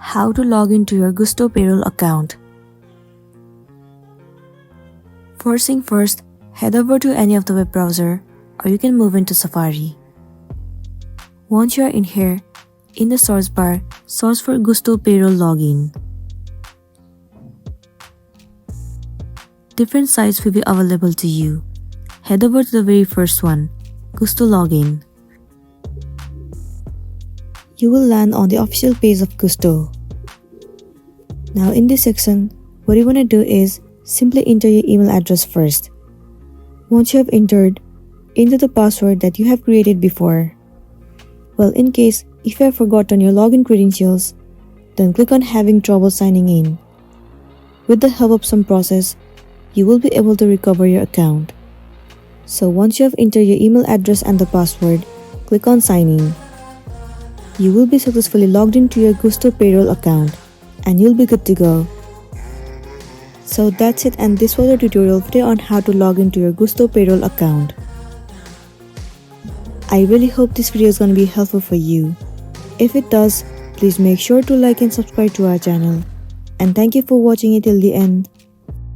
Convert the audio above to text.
How to log into your Gusto Payroll account. First thing first, head over to any of the web browser or you can move into Safari. Once you are in here, in the source bar, search for Gusto Payroll login. Different sites will be available to you. Head over to the very first one, Gusto Login. You will land on the official page of Gusto. Now in this section, what you want to do is simply enter your email address first. Once you have entered, enter the password that you have created before. Well, in case if you have forgotten your login credentials, then click on having trouble signing in. With the help of some process, you will be able to recover your account. So once you have entered your email address and the password, click on sign in. You will be successfully logged into your Gusto Payroll account and you'll be good to go. So that's it, and this was a tutorial video on how to log into your Gusto Payroll account. I really hope this video is going to be helpful for you. If it does, please make sure to like and subscribe to our channel. And thank you for watching it till the end.